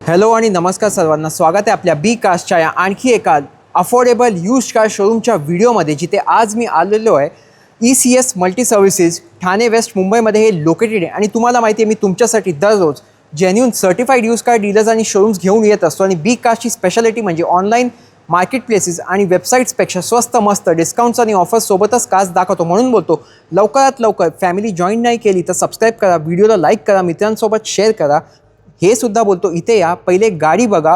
Hello आणि नमस्कार सर्वांना, स्वागत आहे आपल्या बी कास्टच्या या आणखी एका अफोर्डेबल यूज्ड कार शोरूमच्या व्हिडिओमध्ये, जिथे आज मी आलेलो आहे. ECS multi services Thane west मुंबईमध्ये हे लोकेटेड आहे. आणि तुम्हाला माहिती आहे, मी तुमच्यासाठी दररोज genuine certified use car dealers आणि शोरूम्स घेऊन येत असतो. आणि बी कास्टची स्पेशालिटी म्हणजे ऑनलाईन मार्केट प्लेसेस आणि वेबसाईट्सपेक्षा स्वस्त मस्त डिस्काउंट्स आणि ऑफर्ससोबतच कार्स दाखवतो. म्हणून बोलतो, लवकरात लवकर फॅमिली जॉईन नाही केली तर सबस्क्राईब करा, व्हिडिओला लाईक करा, मित्रांसोबत शेअर करा. हे सुद्धा बोलतो, इथे या, पहिले गाडी बघा,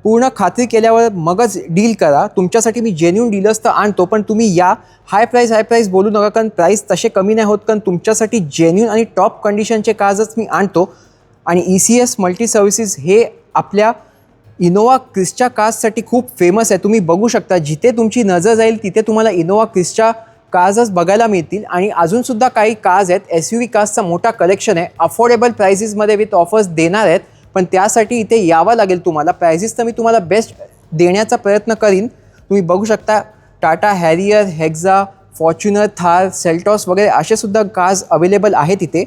पूर्ण खात्री केल्यावर मगच डील करा. तुमच्यासाठी मी जेन्युन डीलर्स तर आणतो, पण तुम्ही या, हाय प्राईस बोलू नका, कारण प्राईस तसे कमी नाही होत, कारण तुमच्यासाठी जेन्युन आणि टॉप कंडिशनचे कार्सच मी आणतो. आणि ECS मल्टी सर्व्हिसेस हे आपल्या इनोवा क्रिस्टा कार्ससाठी खूप फेमस आहे. तुम्ही बघू शकता, जिथे तुमची नजर जाईल तिथे तुम्हाला इनोवा क्रिस्टा कार्सच बघायला मिळतील. आणि अजूनसुद्धा काही कार्स आहेत, SUV कार्सचा मोठा कलेक्शन आहे. अफोर्डेबल प्राइसेसमध्ये विथ ऑफर्स देणार आहेत, पण त्यासाठी इथे यावं लागेल तुम्हाला. प्राइसेस तर मी तुम्हाला बेस्ट देण्याचा प्रयत्न करीन. तुम्ही बघू शकता, Tata Harrier, hexa, Fortuner, Thar, Seltos वगैरे असेसुद्धा कार्स अवेलेबल आहेत इथे.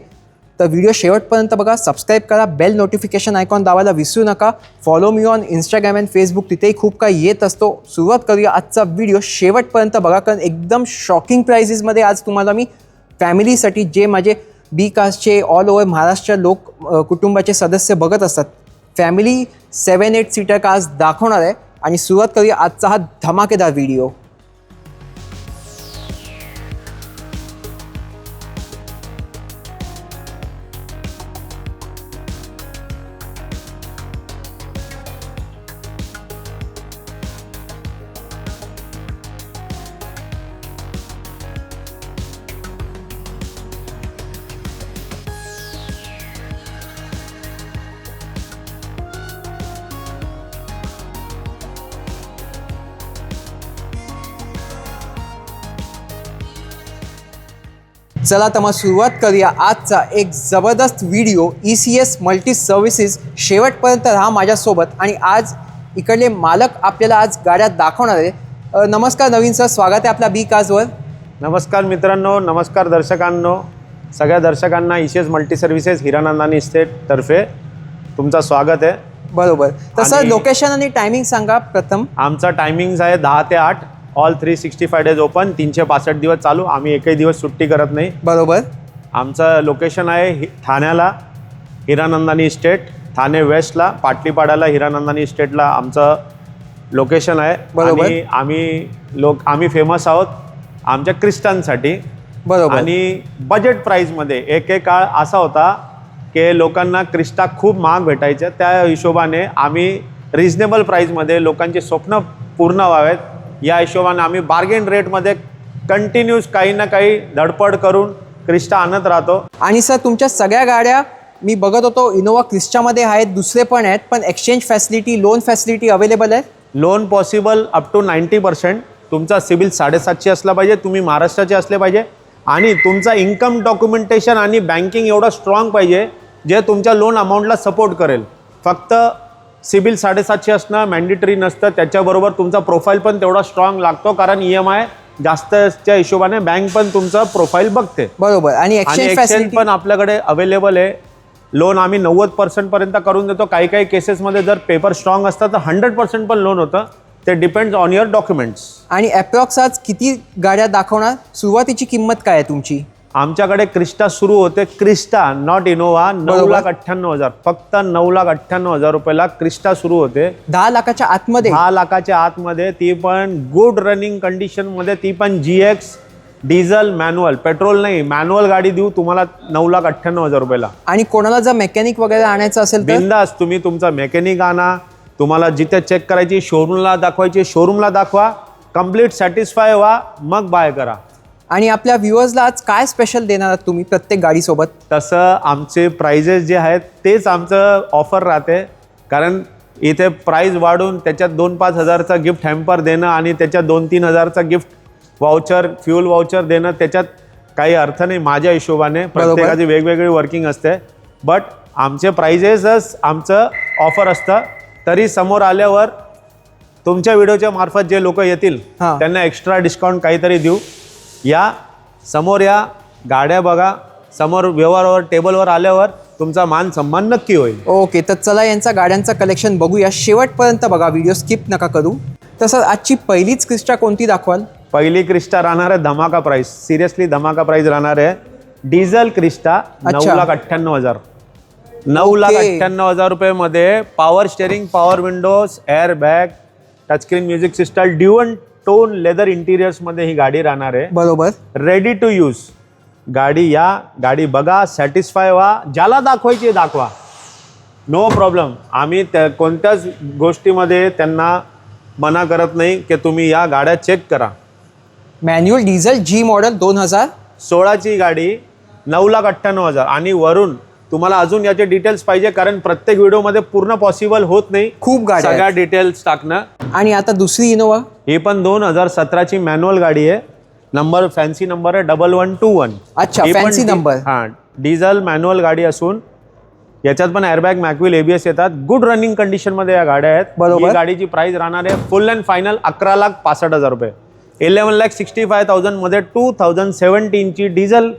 तर व्हिडिओ शेवटपर्यंत बघा, सबस्क्राईब करा, बेल नोटिफिकेशन आयकॉन दाबायला विसरू नका. Follow me on Instagram and Facebook, तिथेही खूप काही येत असतो. सुरुवात करूया आजचा व्हिडिओ. शेवटपर्यंत बघा, कारण एकदम शॉकिंग प्राइसेसमध्ये आज तुम्हाला मी फॅमिलीसाठी, जे माझे बी कास्टचे ऑल ओव्हर महाराष्ट्र लोक कुटुंबाचे सदस्य बघत असतात, फॅमिली 7-8 सीटर कार्स दाखवणार आहे. आणि सुरुवात करूया आजचा हा धमाकेदार व्हिडिओ. चला तर मग सुरुवात करूया आजचा एक जबरदस्त व्हिडिओ. ECS मल्टी सर्व्हिसेस, शेवटपर्यंत राहा माझ्यासोबत. आणि आज इकडले मालक आपल्याला आज गाड्या दाखवणार आहे. नमस्कार नवीन सर, स्वागत आहे आपल्या बी कास्टवर. नमस्कार मित्रांनो, नमस्कार दर्शकांनो. सगळ्या दर्शकांना ECS multi services Hiranandani estate तर्फे तुमचं स्वागत आहे. बरोबर. तसं लोकेशन आणि टायमिंग सांगा प्रथम. आमचा टायमिंग्स आहे 10 ते 8, ऑल 365 डेज ओपन, 365 दिवस चालू. आम्ही एकही दिवस सुट्टी करत नाही. बरोबर. आमचं लोकेशन आहे ठाण्याला हिरानंदानी इस्टेट, ठाणे वेस्टला पाटलीपाड्याला हिरानंदानी इस्टेटला आमचं लोकेशन आहे. बरोबर. आणि आम्ही फेमस आहोत आमच्या क्रिस्टांसाठी. बरोबर. आणि बजेट प्राईजमध्ये एक काळ असा होता की लोकांना क्रिस्टा खूप महाग भेटायच्या. त्या हिशोबाने आम्ही रिजनेबल प्राईजमध्ये लोकांचे स्वप्न पूर्ण व्हावेत या हिशोबाने आम्ही बार्गेन रेटमध्ये कंटिन्यूस काही ना काही धडपड करून क्रिस्टा आणत राहतो. आणि सर, तुमच्या सगळ्या गाड्या मी बघत होतो इनोवा क्रिस्टामध्ये आहेत, दुसरे पण आहेत, पण exchange facility, loan facility available आहे? Loan possible up to 90%. तुमचा सिबिल 750 असला पाहिजे, तुम्ही महाराष्ट्राचे असले पाहिजे, आणि तुमचा इन्कम डॉक्युमेंटेशन आणि बँकिंग एवढं स्ट्रॉंग पाहिजे जे तुमच्या लोन अमाऊंटला सपोर्ट करेल. फक्त सिबिल 750 असणं मॅन्डेटरी नसतं, त्याच्याबरोबर तुमचा प्रोफाईल पण तेवढा स्ट्रॉंग लागतो, कारण EMI जास्तच्या हिशोबाने बँक पण तुमचं प्रोफाईल बघते. बरोबर. आणि एक्सचेंज पण आपल्याकडे अवेलेबल आहे. लोन आम्ही 90% पर्यंत करून देतो. काही केसेसमध्ये जर पेपर स्ट्रॉंग असतात तर 100% पण लोन होतं. ते डिपेंड्स ऑन युअर डॉक्युमेंट्स. आणि अप्रॉक्स आज किती गाड्या दाखवणार? सुरुवातीची किंमत काय आहे तुमची? आमच्याकडे क्रिस्टा सुरू होते, क्रिस्टा नॉट इनोवा, 9,98,000, फक्त 9,98,000 रुपयाला क्रिस्टा सुरू होते. 10 लाखाच्या आतमध्ये? 10 लाखाच्या आतमध्ये, ती पण गुड रनिंग कंडिशनमध्ये, ती पण GX डिझेल मॅन्युअल, पेट्रोल नाही, मॅन्युअल गाडी देऊ तुम्हाला 9,98,000 रुपयाला. आणि कोणाला जर मेकॅनिक वगैरे आणायचं असेल तर बिंदास तुम्ही तुमचा मेकॅनिक आणा. तुम्हाला जिथे चेक करायची, शोरूमला दाखवायची, शोरूमला दाखवा, कम्प्लीट सॅटिस्फाय व्हा, मग बाय करा. आणि आपल्या व्ह्युअर्सला आज काय स्पेशल देणार आहात तुम्ही प्रत्येक गाडीसोबत? तसं आमचे प्राइजेस जे आहेत तेच आमचं ऑफर राहते, कारण इथे प्राईज वाढून त्याच्यात 2-5 हजारचा गिफ्ट हॅम्पर देणं आणि त्याच्यात 2-3 हजारचा गिफ्ट वाउचर, फ्युल वाउचर देणं, त्याच्यात काही अर्थ नाही माझ्या हिशोबाने. प्रत्येकाची वेगवेगळी वर्किंग असते, बट आमचे प्राइजेसच आमचं ऑफर असतं. तरी समोर आल्यावर तुमच्या व्हिडिओच्या मार्फत जे लोक येतील त्यांना एक्स्ट्रा डिस्काउंट काहीतरी देऊ. या समोर या, गाड्या बघा, समोर व्यवहारावर टेबलवर आल्यावर तुमचा मान सन्मान नक्की होईल. ओके, तर चला यांचा गाड्यांचं कलेक्शन बघूया. शेवटपर्यंत बघा, व्हिडिओ स्किप नका करू. तसं आजची पहिलीच क्रिस्टा कोणती दाखवाल? पहिली क्रिस्टा राहणार आहे धमाका प्राइस, सिरियसली धमाका प्राइस राहणार आहे. डिझेल क्रिस्टा अच्छा. 9,98,000. 9,98,000 रुपये power steering, power windows, air bag, touchscreen music system, dual tone leather interiors मध्ये ही गाडी राहणार आहे. बरोबर. रेडी टू यूज गाडी. या गाडी बघा, सॅटिस्फाय व्हा, ज्याला दाखवायची दाखवा, नो प्रॉब्लेम. आम्ही कोणत्याच गोष्टीमध्ये त्यांना मना करत नाही की तुम्ही या गाड्या चेक करा. मॅन्युअल डिझेल जी मॉडेल 2016 गाडी 9,98,000. आणि वरून तुम्हाला अजून याचे डिटेल्स पाहिजे, कारण प्रत्येक व्हिडिओमध्ये पूर्ण पॉसिबल होत नाही खूप गाड्या सगळ्या डिटेल्स टाकणं. आणि आता दुसरी इनोवा, ही पण 2017 मॅन्युअल गाडी आहे. नंबर फॅन्सी नंबर आहे 1121. अच्छा, ही पण फॅन्सी नंबर. हां, डिझेल मॅन्युअल गाडी असून याच्यात पण एअरबॅग, मॅकविल, ABS येतात. गुड रनिंग कंडिशनमध्ये या गाड्या आहेत. बरोबर. ही गाडीची प्राइस राहणार आहे फुल अँड फायनल 11,65,000 रुपये. 11,65,000 मध्ये 2017 डिझेल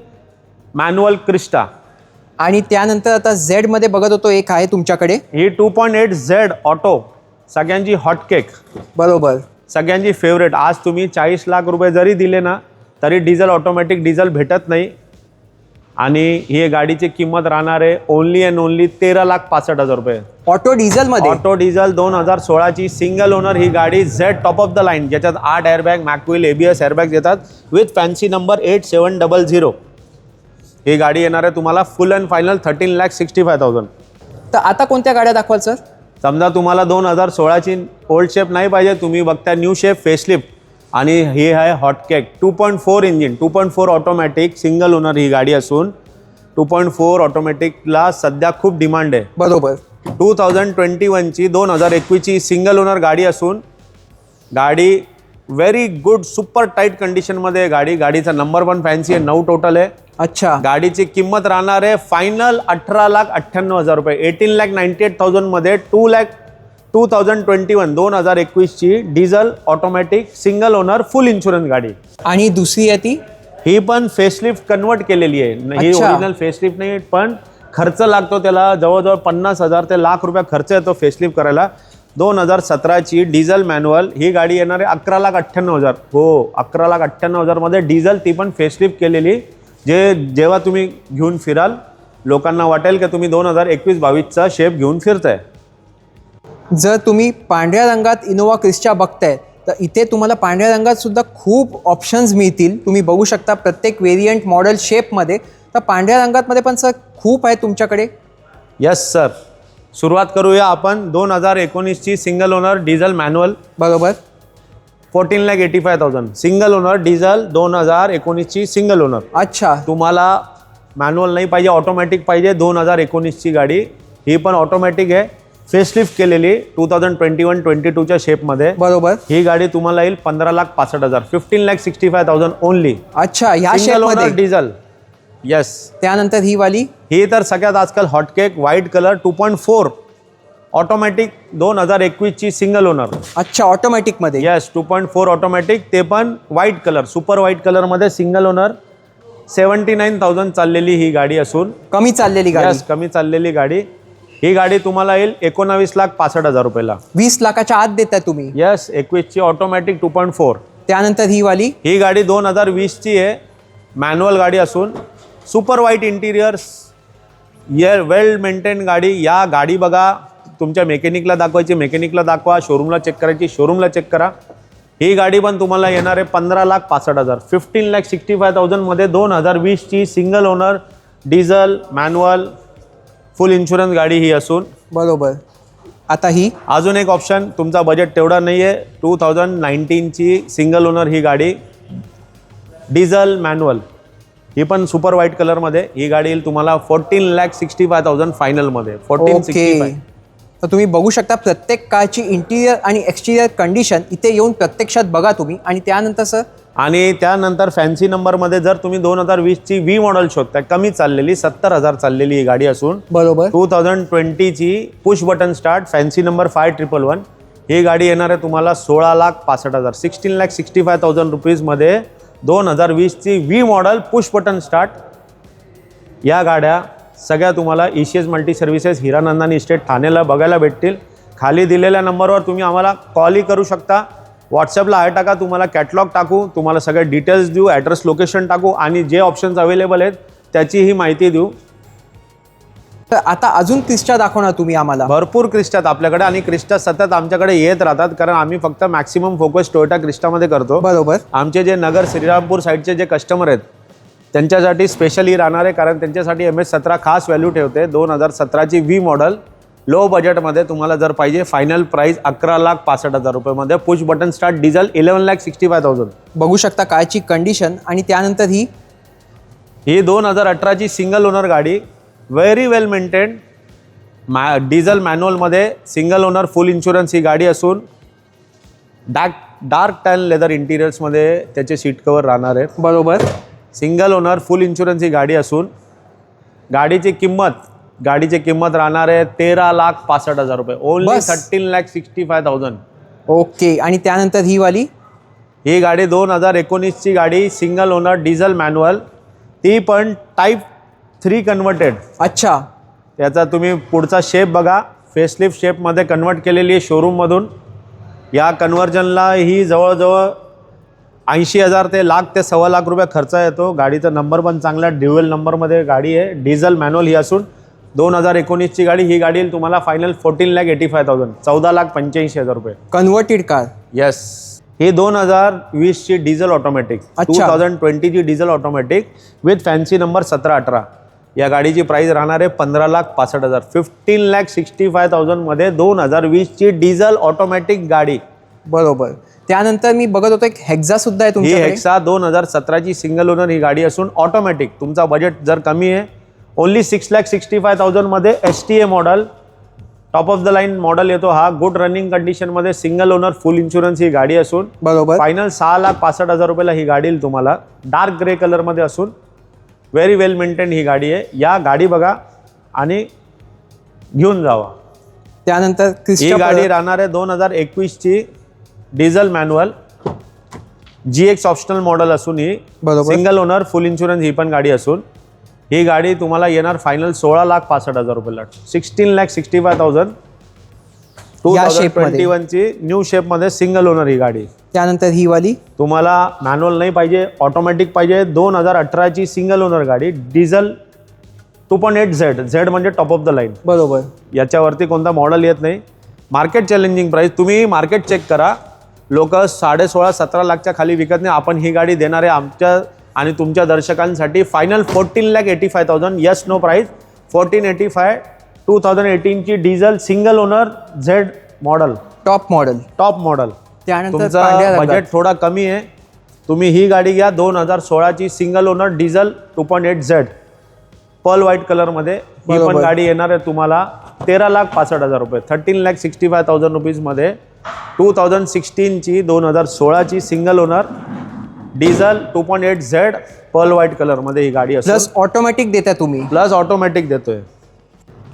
मॅन्युअल क्रिस्टा. आणि त्यानंतर आता झेड मध्ये बघत होतो, एक आहे तुमच्याकडे. ही 2.8 Z ऑटो, सगळ्यांची हॉटकेक, बरोबर. सगळ्यांची फेवरेट. आज तुम्ही 40 लाख रुपये जरी दिले ना तरी डिझेल, ऑटोमॅटिक डिझेल भेटत नाही. आणि ही गाडीची किंमत राहणार आहे ओनली अँड ओनली 13,65,000 रुपये. ऑटो डिझेल मध्ये, ऑटो डिझेल 2016 सिंगल ओनर ही गाडी. Z top of the line, ज्याच्यात 8 एअरबॅग, मॅकविल, ABS एअरबॅग येतात विथ फॅन्सी नंबर 8700. ही गाडी येणार आहे तुम्हाला फुल अँड फायनल 13,65,000. तर आता कोणत्या गाड्या दाखवाल सर? समजा तुम्हाला 2016 ओल्ड शेप नाही पाहिजे, तुम्ही बघता न्यू शेप फेसलिफ्ट. आणि हे आहे hotcake 2.4 engine, 2.4 automatic single owner ही गाडी असून 2.4 ऑटोमॅटिकला सध्या खूप डिमांड आहे. बरोबर. 2021 2021 सिंगल ओनर गाडी असून गाडी व्हेरी गुड सुपर टाईट कंडिशनमध्ये गाडी. गाडीचा नंबर पण फॅन्सी आहे, 9 टोटल आहे. अच्छा. गाडीची किंमत राहणार आहे फायनल 18,98,000 रुपये. 18,98,000 मध्ये 2021 2021 diesel automatic single owner full insurance गाडी. आणि दुसरी आहे ती, ही पण फेसलिफ्ट कन्वर्ट केलेली आहे. ही अच्छा. ओरिजिनल फेसलिफ्ट नाही, पण खर्च लागतो त्याला जवळजवळ 50,000 ते लाख रुपये खर्च येतो फेसलिफ्ट करायला. 2017 डिझेल मॅन्युअल ही गाडी येणार आहे 11,98,000. हो, 11,98,000 मध्ये डिझेल, ती पण फेसलिफ्ट केलेली. जेव्हा तुम्ही घेऊन फिराल लोकांना वाटेल की तुम्ही 2021-22चा शेप घेऊन फिरताय. जर तुम्ही पांढऱ्या रंगात इनोवा क्रिस्टा बघताय तर इथे तुम्हाला पांढऱ्या रंगात सुद्धा खूप ऑप्शन्स मिळतील. तुम्ही बघू शकता प्रत्येक व्हेरियंट, मॉडेल, शेपमध्ये. तर पांढऱ्या रंगातमध्ये पण सर खूप आहे तुमच्याकडे. यस सर, सुरुवात करूया आपण 2019 सिंगल ओनर डिझेल मॅन्युअल. बरोबर. 14,85,000 single owner diesel 2019 single owner. अच्छा. तुम्हाला मॅन्युअल नाही पाहिजे, ऑटोमॅटिक पाहिजे. 2019 गाडी, ही पण ऑटोमॅटिक आहे, फेसलिफ्ट केलेली 2021-22च्या शेपमध्ये. बरोबर. ही गाडी तुम्हाला येईल 15,65,000, 15,65,000 ओनली. अच्छा, ह्या सिंगल ओनर शेपमध्ये. डिझेल. येस. त्यानंतर ही वाली, ही तर सगळ्यात आजकाल hotcake, white colour, 2.4 automatic 2021 single owner. अच्छा, ऑटोमॅटिक मध्ये. येस, 2.4 ऑटोमॅटिक, ते पण व्हाईट कलर, सुपर व्हाईट कलरमध्ये सिंगल ओनर. 79,000 चाललेली ही गाडी असून, कमी चाललेली गाडी. यस, कमी चाललेली गाडी. ही गाडी तुम्हाला येईल 19,65,000 रुपयाला. 20 लाखाच्या आत देताय तुम्ही. Yes, 21 automatic 2.4. त्यानंतर ही वाली, ही गाडी 2020 आहे, मॅन्युअल गाडी असून सुपर व्हाईट इंटिरियर्स, वेल मेंटेन गाडी. या गाडी बघा, तुमच्या मेकॅनिकला दाखवायची, मेकॅनिकला दाखवा, शोरूमला चेक करायची, शोरूमला चेक करा. ही गाडी पण तुम्हाला येणार आहे 15,65,000, 15,65,000 मध्ये 2020 सिंगल ओनर डिझेल मॅन्युअल फुल इन्शुरन्स गाडी ही असून. बरोबर. आता ही अजून एक ऑप्शन, तुमचा बजेट तेवढा नाही आहे, 2019 सिंगल ओनर ही गाडी डिझेल मॅन्युअल, ही पण सुपर व्हाईट कलरमध्ये. ही गाडी येईल तुम्हाला 14,65,000 फायनलमध्ये. 1465. तर तुम्ही बघू शकता प्रत्येक कारची इंटिरियर आणि एक्सटिरियर कंडिशन इथे येऊन प्रत्यक्षात बघा तुम्ही. आणि त्यानंतर सर, आणि त्यानंतर फॅन्सी नंबरमध्ये जर तुम्ही 2020 व्ही मॉडेल शोधताय, कमी चाललेली 70,000 चाललेली ही गाडी असून, बरोबर, 2020 push button start fancy number 5111. ही गाडी येणार आहे तुम्हाला 16,65,000, 16,65,000 रुपीजमध्ये 2020 V model push button start. या गाड्या सगळ्या तुम्हाला ECS multi services Hiranandani estate ठाणेला बघायला भेटतील. खाली दिलेल्या नंबरवर तुम्ही आम्हाला कॉलही करू शकता. व्हॉट्सअपला आहे टाका, तुम्हाला कॅटलॉग टाकू, तुम्हाला सगळे डिटेल्स देऊ, ॲड्रेस लोकेशन टाकू आणि जे ऑप्शन्स अवेलेबल आहेत त्याचीही माहिती देऊ. तर आता अजून क्रिस्टा दाखवणार तुम्ही आम्हाला. भरपूर क्रिस्टात आपल्याकडे आणि क्रिस्टा सतत आमच्याकडे येत राहतात कारण आम्ही फक्त मॅक्सिमम फोकस टोयोटा क्रिस्टामध्ये करतो. बरोबर. आमचे जे नगर श्रीरामपूर साईडचे जे कस्टमर आहेत त्यांच्यासाठी स्पेशली राहणार आहे कारण त्यांच्यासाठी MS-17 खास व्हॅल्यू ठेवते. 2017ची V मॉडल लो बजेटमध्ये तुम्हाला जर पाहिजे. फायनल प्राईस 11,65,000 रुपयेमध्ये. Push button start diesel 11,65,000. बघू शकता कायची कंडिशन. आणि त्यानंतर ही 2018ची सिंगल ओनर गाडी, व्हेरी वेल मेंटेन, डिझेल मॅन्युअलमध्ये सिंगल ओनर फुल इन्शुरन्स ही गाडी असून डार्क टॅन लेदर इंटिरियर्समध्ये त्याचे सीट कवर राहणार आहेत. बरोबर. सिंगल ओनर फुल इन्शुरन्स ही गाडी असून गाडीची किंमत राहणार आहे 13,65,000 रुपये. ओनली 13,65,000. ओके. आणि त्यानंतर ही वाली, ही गाडी 2019ची गाडी, सिंगल ओनर डिझेल मॅन्युअल, ती पण टाईप 3 कन्वर्टेड. अच्छा. त्याचा तुम्ही पुढचा शेप बघा, फेसलिफ्ट शेपमध्ये कन्वर्ट केलेली आहे शोरूममधून. या कन्व्हर्जनला ही जवळजवळ 80,000 ते लाख ते 1,25,00,000 रुपये खर्च येतो. गाडीचा नंबर पण चांगला ड्युएल नंबरमध्ये गाडी आहे. डिझेल मॅन्युअल ही असून 2019ची गाडी. ही गाडी येईल तुम्हाला फायनल 14,85,000, 14,85,000 रुपये. Converted car. येस. ही 2020ची डिझेल ऑटोमॅटिक, 2020ची diesel automatic with fancy number 1718. या गाडीची प्राईस राहणार आहे 15,65,000. 15,65,000 मध्ये 2020ची डिझेल ऑटोमॅटिक गाडी. बरोबर. त्यानंतर मी बघत होतो एक हेक्सा सुद्धा आहे ही तुमच्याकडे. हेक्सा 2017ची सिंगल ओनर ही गाडी असून ऑटोमॅटिक. तुमचा बजेट जर कमी आहे, ओनली 6,65,000 मध्ये STA model, top of the line model येतो हा. गुड रनिंग कंडिशनमध्ये सिंगल ओनर फुल इन्शुरन्स ही गाडी असून बरोबर. फायनल 6,65,000 रुपयाला ही गाडी येईल तुम्हाला. डार्क ग्रे कलरमध्ये असून व्हेरी वेल मेंटेन ही गाडी आहे. या गाडी बघा आणि घेऊन जावा. त्यानंतर ही क्रिस्टा गाडी राहणार आहे 2021ची diesel manual GX optional model असून ही बरोबर. सिंगल ओनर फुल इन्शुरन्स ही पण गाडी असून ही गाडी तुम्हाला येणार फायनल 16,65,000 रुपयाला. 16,65,000. 2021ची न्यू शेपमध्ये सिंगल ओनर ही गाडी. त्यानंतर ही वाली तुम्हाला मॅन्युअल नाही पाहिजे, ऑटोमॅटिक पाहिजे. 2018ची सिंगल ओनर गाडी, डिझेल 2.8 Z म्हणजे टॉप ऑफ द लाईन. बरोबर. याच्यावरती कोणता मॉडेल येत नाही. Market challenging price. तुम्ही मार्केट चेक करा. लोक 16,5-17 लाखच्या खाली विकत नाही. आपण ही गाडी देणार आहे आमच्या आणि तुमच्या दर्शकांसाठी फायनल 14,85,000. Yes no price 1485. 2018ची diesel single owner Z model, top model. त्यानंतर तुमचा बजेट थोडा कमी आहे, तुम्ही ही गाडी घ्या. 2016ची single owner diesel 2.8 Z pearl white कलरमध्ये. ही पण गाडी येणार आहे तुम्हाला 13,65,000 रुपये. 13,65,000 रुपीजमध्ये. 2016ची 2016ची single owner diesel 2.8 Z pearl white कलरमध्ये ही गाडी असते. प्लस ऑटोमॅटिक देता तुम्ही. प्लस ऑटोमॅटिक देतोय.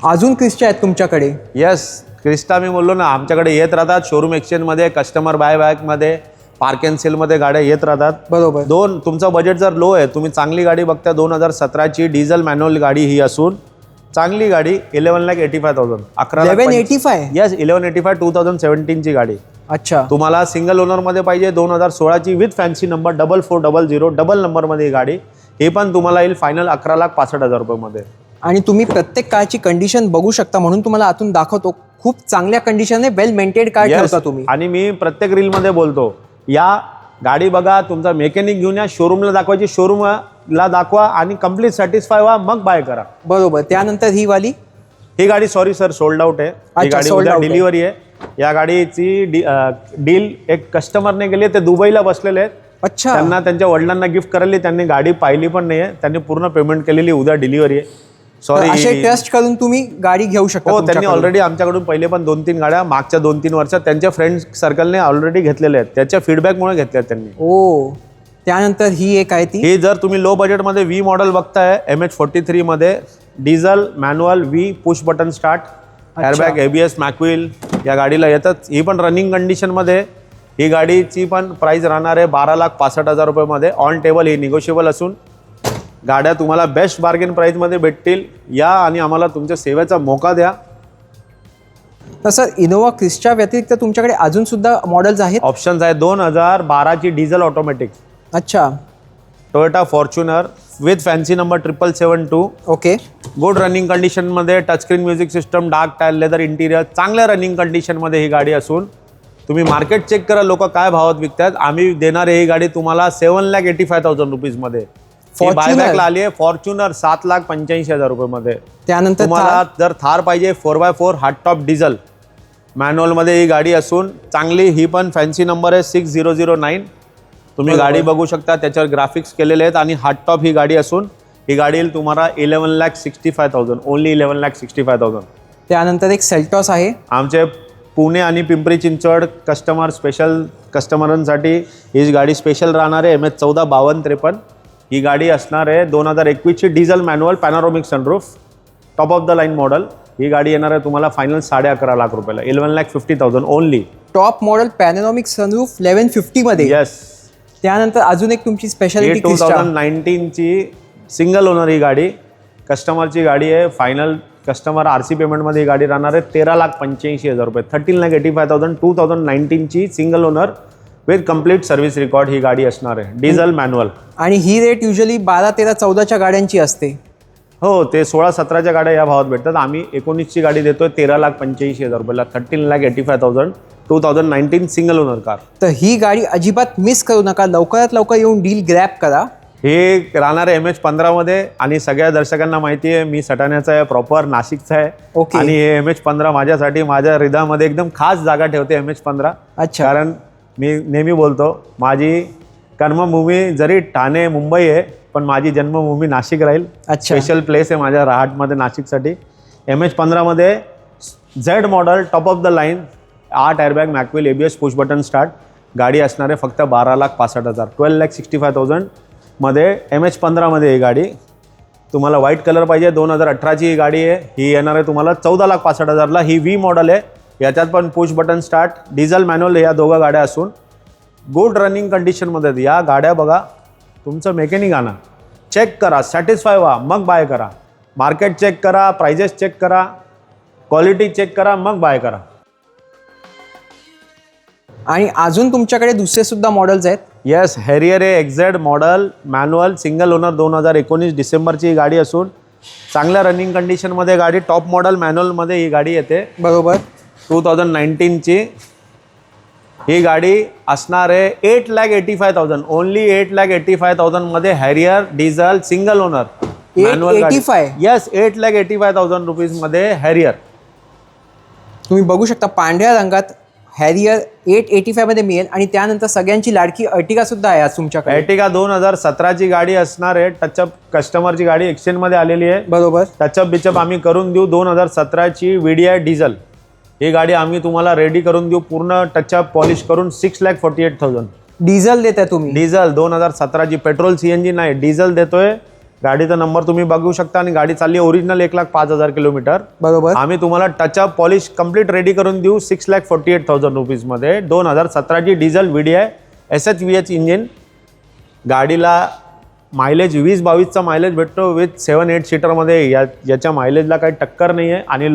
अजून क्रिस्टा आहेत तुमच्याकडे. येस. क्रिस्टा मी बोललो ना आमच्याकडे येत राहतात. शोरूम एक्सचेंजमध्ये, कस्टमर बायबॅकमध्ये, पार्क अँड सेलमध्ये गाड्या येत राहतात. बरोबर. तुमचं बजेट जर लो आहे, तुम्ही चांगली गाडी बघता. 2017ची डिझेल मॅन्युअल गाडी ही असून चांगली गाडी 11,85,000. 1185. येस 1185. 2017ची गाडी. अच्छा. तुम्हाला सिंगल ओनरमध्ये पाहिजे. 2016ची विथ फॅन्सी नंबर 4400 डबल नंबरमध्ये ही गाडी. हे पण तुम्हाला येईल फायनल 11,65,000 रुपयामध्ये. आणि तुम्ही प्रत्येक कारची कंडिशन बघू शकता म्हणून तुम्हाला आतून दाखवतो. खूप चांगल्या कंडिशनने वेल मेंटेन कार ठेवता तुम्ही. आणि मी प्रत्येक रीलमध्ये बोलतो, या गाडी बघा, तुमचा मेकॅनिक घेऊन या, शोरूमला दाखवायची, शोरूमला दाखवा आणि कम्प्लीट सॅटिस्फाय व्हा, मग बाय करा. बरोबर. त्यानंतर ही वाली, ही गाडी सॉरी सर सोल्ड आउट आहे. ही गाडी उद्या डिलिव्हरी आहे. या गाडीची डील एक कस्टमरने केली. ते दुबईला बसलेले आहेत. अच्छा. त्यांना त्यांच्या वडिलांना गिफ्ट करायली. त्यांनी गाडी पाहिली पण नाही आहे. त्यांनी पूर्ण पेमेंट केलेली. उद्या डिलिव्हरी आहे. सॉरी. असे ट्रस्ट करून तुम्ही गाडी घेऊ शकता. हो, त्यांनी ऑलरेडी आमच्याकडून पहिले पण 2-3 गाड्या मागच्या 2-3 वर्षात त्यांच्या फ्रेंड सर्कलने ऑलरेडी घेतलेल्या आहेत. त्याच्या फीडबॅकमुळे घेतल्या त्यांनी. ओ. त्यानंतर ही एक आहे ती. ही जर तुम्ही लो बजेटमध्ये V मॉडेल बघताय, MH43 मध्ये diesel manual V push button start, airbag, ABS, मॅकव्हील या गाडीला येतात. ही पण रनिंग कंडिशनमध्ये. ही गाडीची पण प्राइस राहणार आहे 12,65,000 रुपयामध्ये. ऑन टेबल ही निगोशिएबल असून गाड्या तुम्हाला बेस्ट बार्गेन प्राईजमध्ये भेटतील. या आणि आम्हाला तुमच्या सेवेचा मोका द्या. तर सर इनोवा क्रिस्टा व्यतिरिक्त तुमच्याकडे अजून सुद्धा मॉडेल्स आहेत? ऑप्शन्स आहेत. 2012ची डिझेल ऑटोमॅटिक अच्छा. Toyota Fortuner with fancy number 7772. Okay. Good running कंडिशनमध्ये, touchscreen music system, dark tyre, leather interior, चांगल्या रनिंग कंडिशनमध्ये ही गाडी असून तुम्ही मार्केट चेक करा लोक काय भावात विकतात. आम्ही देणार ही गाडी तुम्हाला 7,85,000 रुपीजमध्ये. बायबॅकला आली आहे. फॉर्च्युनर 7,85,000 रुपयेमध्ये. त्यानंतर तुम्हाला जर थार पाहिजे 4x4 हार्ड टॉप डिझेल मॅन्युअलमध्ये ही गाडी असून चांगली, ही पण फॅन्सी नंबर आहे 6009. तुम्ही गाडी बघू शकता, त्याच्यावर ग्राफिक्स केलेले आहेत आणि हार्ड टॉप ही गाडी असून ही गाडी येईल तुम्हाला 11,65,000. ओनली 11,65,000. त्यानंतर एक सेल्टॉस आहे. आमचे पुणे आणि पिंपरी चिंचवड कस्टमर स्पेशल कस्टमरांसाठी ही गाडी स्पेशल राहणार आहे. MS145253. ही गाडी असणार आहे 2021ची diesel manual panoramic sunroof top of the line model. ही गाडी येणार आहे तुम्हाला फायनल 11.5 लाख रुपयाला. 11,50,000 only. Top model panoramic sunroof 1150 मध्ये. येस. त्यानंतर अजून एक तुमची स्पेशालिटी 2019ची सिंगल ओनर ही गाडी कस्टमरची गाडी आहे. फायनल कस्टमर RC पेमेंटमध्ये ही गाडी राहणार आहे 13,85,000 रुपये. 13,85,000. 2019ची single owner with complete service record ही गाडी असणार आहे. Diesel manual. आणि ही रेट युजली 12, 13, 14च्या गाड्यांची असते. हो, ते 16, 17च्या गाड्या या भावात भेटतात. आम्ही 19ची गाडी देतोय 13,85,000 रुपयाला. 13,85,000. 2019 सिंगल ओनर कार. तर ही गाडी अजिबात मिस करू नका. लवकरात लवकर येऊन डील ग्रॅब करा. हे राहणार आहे MH15मध्ये आणि सगळ्या दर्शकांना माहिती आहे मी सटाण्याचा आहे, प्रॉपर नाशिकचा आहे. ओके. आणि हे MH15 माझ्यासाठी माझ्या हृदयामध्ये एकदम खास जागा ठेवते MH15. अच्छा. कारण मी नेहमी बोलतो माझी कर्मभूमी जरी ठाणे मुंबई आहे पण माझी जन्मभूमी नाशिक राहील. अच्छा. स्पेशल प्लेस आहे माझ्या रहाटमध्ये नाशिकसाठी. MH15मध्ये Z model top of the line 8 airbag mag wheel ABS push button start गाडी असणार आहे फक्त 12,65,000. 12,65,000 मध्ये MH15मध्ये ही गाडी तुम्हाला व्हाईट कलर पाहिजे. 2018ची ही गाडी आहे. ही येणार आहे तुम्हाला 14,65,000ला. ही V मॉडेल आहे. याच्यात पण push button start diesel manual या दोघं गाड्या असून गुड रनिंग कंडिशनमध्ये. या गाड्या बघा, तुमचं मेकॅनिक आणा, चेक करा, सॅटिस्फाय व्हा, मग बाय करा. मार्केट चेक करा, प्राइजेस चेक करा, क्वालिटी चेक करा, मग बाय करा. आणि अजून तुमच्याकडे दुसरे सुद्धा मॉडेल्स आहेत. येस, हॅरियर आहे XZ model manual single owner 2019 डिसेंबरची ही गाडी असून चांगल्या रनिंग कंडिशनमध्ये गाडी. टॉप मॉडेल मॅन्युअलमध्ये ही गाडी येते. बरोबर. 2019ची ही गाडी असणार आहे 8,85,000. ओनली 8,85,000 मध्ये Harrier diesel single owner manual गाडी. 885. येस, 8,85,000 रुपीजमध्ये हॅरियर. तुम्ही बघू शकता पांढऱ्या रंगात हॅरियर 885 मध्ये मिळेल. आणि त्यानंतर सगळ्यांची लाडकी अर्टिगा सुद्धा आहे आज तुमच्याकडे. अर्टिगा 2017ची गाडी असणार आहे. टचअप कस्टमरची गाडी एक्सचेंजमध्ये आलेली आहे. बरोबर. टचअप बिचअप आम्ही करून देऊ. 2017ची VDI डिझेल ही गाडी आम्ही तुम्हाला रेडी करून देऊ. पूर्ण टचअप पॉलिश करून 6,48,000. डिझेल देताय तुम्ही? डिझेल 2017ची. पेट्रोल CNG नाही, डिझेल देतोय. गाडीचा नंबर तुम्ही बघू शकता आणि गाडी चालली ओरिजिनल 1,05,000 किलोमीटर. बरोबर. आम्ही तुम्हाला टचअप पॉलिश कम्प्लीट रेडी करून देऊ 6,48,000 रुपीजमध्ये. 2017ची डिझेल VDI SHVH इंजिन. गाडीला मायलेज 20-22चा मायलेज भेटतो विथ 7-8 सीटरमध्ये. याच्या मायलेजला काही टक्कर नाही आहे. आणि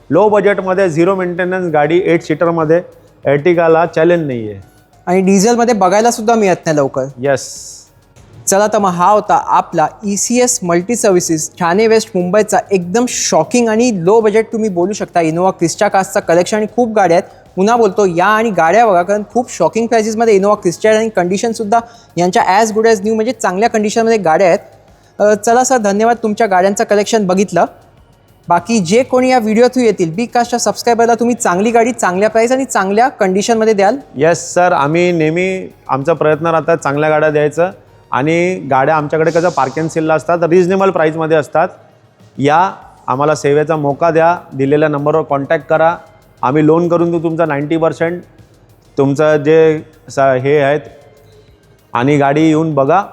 लो बजेटमध्ये 0 मेंटेनन्स गाडी 8 सीटरमध्ये अर्टिगाला चॅलेंज नाही आहे. आणि डिझेलमध्ये बघायला सुद्धा मिळत नाही लवकर. येस. चला तर मग हा होता आपला ECS multi services Thane west मुंबईचा एकदम शॉकिंग आणि लो बजेट तुम्ही बोलू शकता इनोवा क्रिस्टा कार्सचा कलेक्शन. आणि खूप गाड्या आहेत. पुन्हा बोलतो या आणि गाड्या बघा, कारण खूप शॉकिंग प्राइसेसमध्ये इनोवा क्रिस्टा आणि कंडिशनसुद्धा यांच्या ॲज गुड ॲज न्यू म्हणजे चांगल्या कंडिशनमध्ये गाड्या आहेत. चला सर, धन्यवाद तुमच्या गाड्यांचं कलेक्शन बघितलं. बाकी जे कोणी या व्हिडिओ थ्रू येतील बी कास्टच्या सबस्क्रायबरला तुम्ही चांगली गाडी चांगल्या प्राईस आणि चांगल्या कंडिशनमध्ये द्याल. येस सर, आम्ही नेहमी आमचा प्रयत्न राहतात चांगल्या गाड्या द्यायचं. आणि गाड्या आमच्याकडे कसं पार्क अँड सेलला असतात, रिजनेबल प्राईजमध्ये असतात. या आम्हाला सेवेचा मोका द्या. दिलेल्या नंबरवर कॉन्टॅक्ट करा. आम्ही लोन करून देऊ तुमचा 90%. तुमचं जे हे आहेत आणि गाडी येऊन बघा,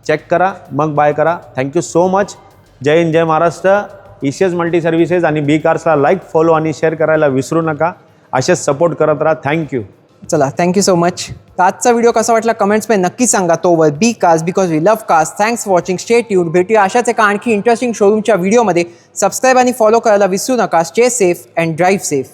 चेक करा, मग बाय करा. Thank you so much. जय हिंद, जय महाराष्ट्र. ECS मल्टी सर्व्हिसेस आणि बी कार्सला लाईक, फॉलो आणि शेअर करायला विसरू नका. असेच सपोर्ट करत राहा. थँक्यू. चला, थँक्यू सो मच. तर आजचा व्हिडिओ कसा वाटला कमेंट्समध्ये नक्की सांगा. तोवर B cast because we love cast. Thanks for watching. Stay tuned. भेटूया अशाच एका आणखी इंटरेस्टिंग शोरूमच्या व्हिडिओमध्ये. सबस्क्राईब आणि फॉलो करायला विसरू नका. Stay safe and drive safe.